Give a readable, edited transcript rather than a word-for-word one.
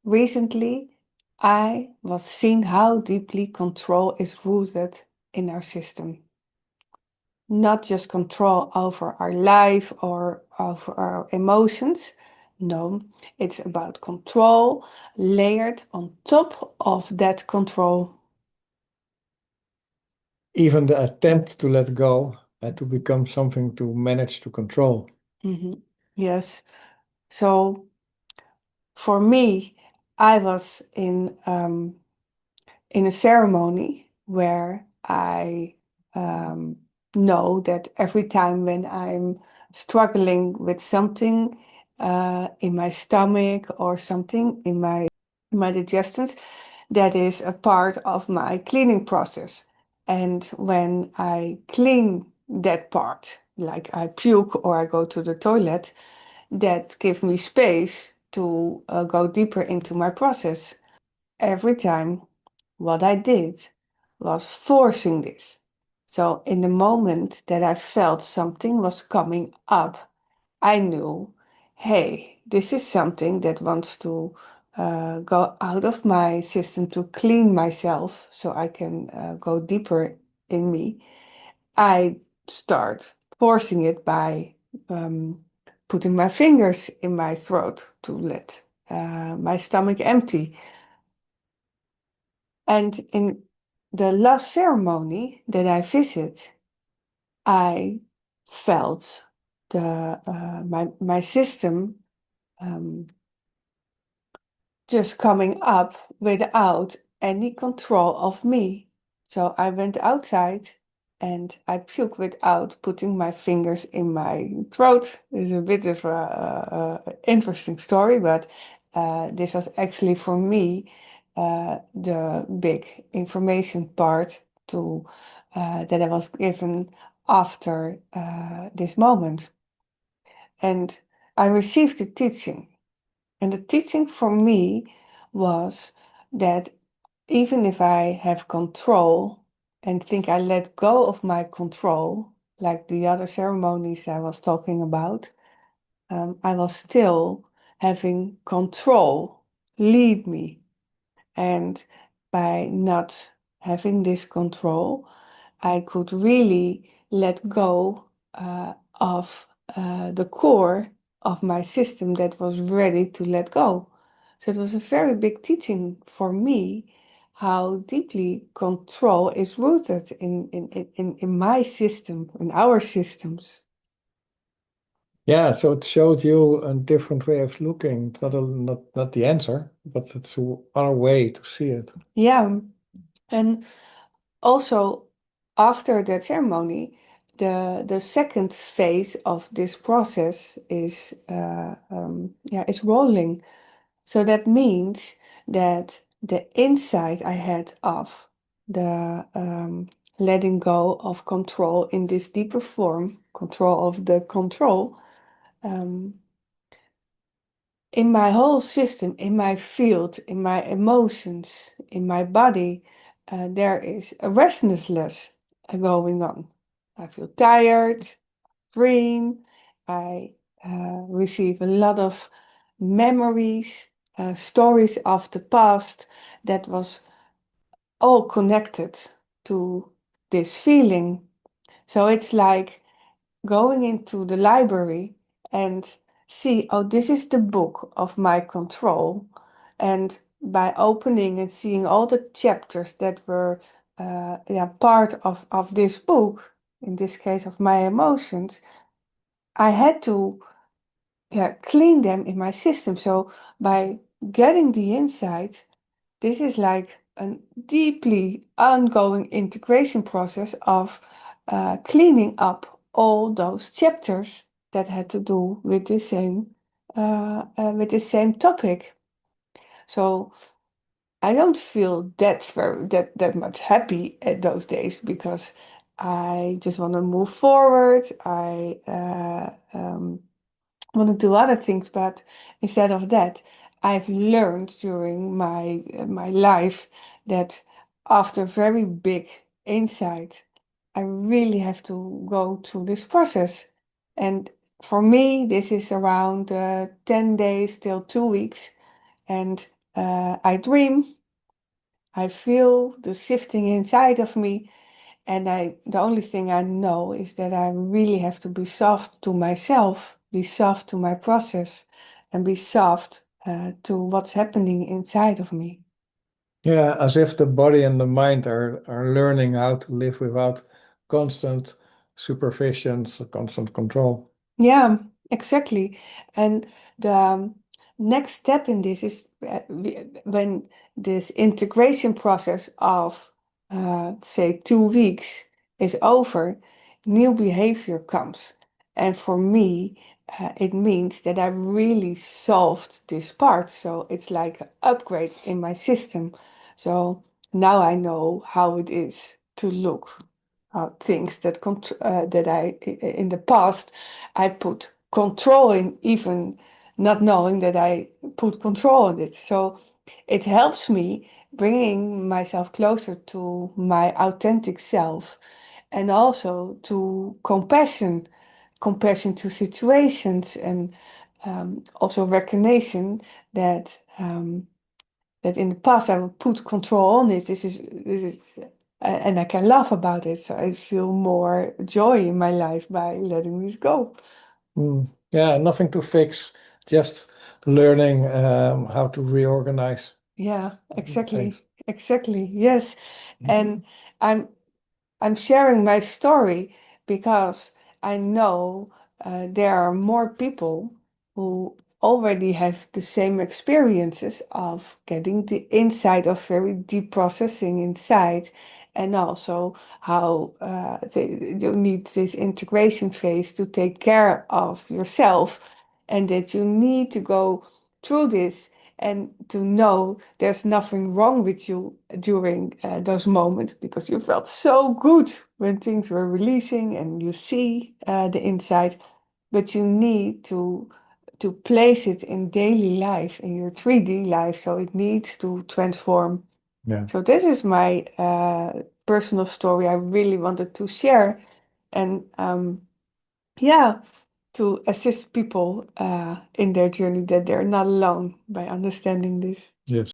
recently I was seeing how deeply control is rooted in our system. Not just control over our life or over our emotions. No, it's about control layered on top of that control. Even the attempt to let go had to become something to manage to control. Yes. So for me, I was in a ceremony where I know that every time when I'm struggling with something in my stomach or something in my digestions, that is a part of my cleaning process. And when I clean that part, like I puke or I go to the toilet, that gives me space to go deeper into my process. Every time what I did was forcing this. So in the moment that I felt something was coming up, I knew, hey, this is something that wants to go out of my system to clean myself so I can go deeper in me. I start forcing it by putting my fingers in my throat to let my stomach empty. And in the last ceremony that I visit, I felt my system um, just coming up without any control of me. So I went outside and I puked without putting my fingers in my throat. It's a bit of a interesting story, but this was actually for me the big information part to that I was given after this moment. And I received the teaching. And the teaching for me was that even if I have control and think I let go of my control, like the other ceremonies I was talking about, I was still having control lead me. And by not having this control, I could really let go of the core of my system that was ready to let go. So it was a very big teaching for me how deeply control is rooted in my system, in our systems. Yeah, so it showed you a different way of looking. It's not the answer, but it's our way to see it. Yeah. And also, after that ceremony, the second phase of this process is is rolling. So that means that the insight I had of the letting go of control in this deeper form, control of the control, um, in my whole system, in my field, in my emotions, in my body, there is a restlessness going on. I feel tired, dream, I receive a lot of memories, stories of the past that was all connected to this feeling. So it's like going into the library and see, oh, this is the book of my control. And by opening and seeing all the chapters that were part of this book, in this case of my emotions, I had to clean them in my system. So by getting the insight, this is like a deeply ongoing integration process of cleaning up all those chapters that had to do with the same topic. So I don't feel that much happy at those days because I just want to move forward. I want to do other things, but instead of that, I've learned during my life that after very big insight, I really have to go through this process. And for me, this is around 10 days till 2 weeks. And I dream, I feel the shifting inside of me, and the only thing I know is that I really have to be soft to myself, be soft to my process, and be soft to what's happening inside of me. Yeah, as if the body and the mind are learning how to live without constant supervision, so constant control. Yeah, exactly. And the next step in this is when this integration process of, say, 2 weeks is over, new behavior comes. And for me, it means that I really solved this part. So it's like an upgrade in my system. So now I know how it is to look things that in the past I put control in, even not knowing that I put control in it. So it helps me bringing myself closer to my authentic self, and also to compassion to situations, and also recognition that that in the past I would put control on it. And I can laugh about it. So I feel more joy in my life by letting this go. Yeah, nothing to fix, just learning how to reorganize Yeah, things. exactly. Yes. Mm. And I'm I'm sharing my story because I know there are more people who already have the same experiences of getting the insight of very deep processing inside, and also how you need this integration phase to take care of yourself, and that you need to go through this and to know there's nothing wrong with you during those moments, because you felt so good when things were releasing and you see the inside, but you need to place it in daily life, in your 3D life, so it needs to transform. Yeah. So this is my personal story I really wanted to share, and yeah, to assist people in their journey, that they're not alone by understanding this. Yes.